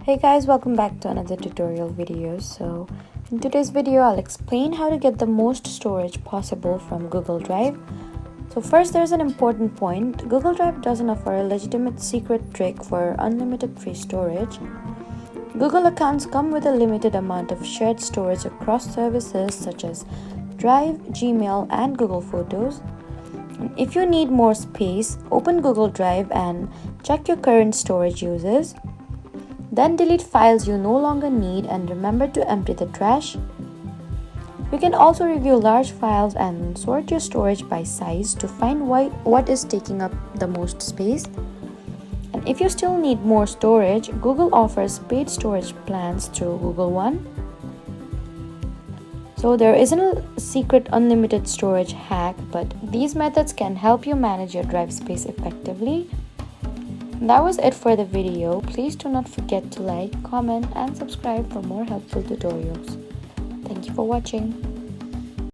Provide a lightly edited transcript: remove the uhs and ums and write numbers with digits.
Hey guys, welcome back to another tutorial video. So in today's video I'll explain how to get the most storage possible from Google Drive. So first, there's an important point. Google Drive doesn't offer a legitimate secret trick for unlimited free storage. Google accounts come with a limited amount of shared storage across services such as Drive, Gmail, and Google Photos. If you need more space, open Google Drive and check your current storage uses. Then delete files you no longer need and remember to empty the trash. You can also review large files and sort your storage by size to find what is taking up the most space. And if you still need more storage, Google offers paid storage plans through Google One. So there isn't a secret unlimited storage hack, but these methods can help you manage your drive space effectively. That was it for the video. Please do not forget to like, comment, and subscribe for more helpful tutorials. Thank you for watching.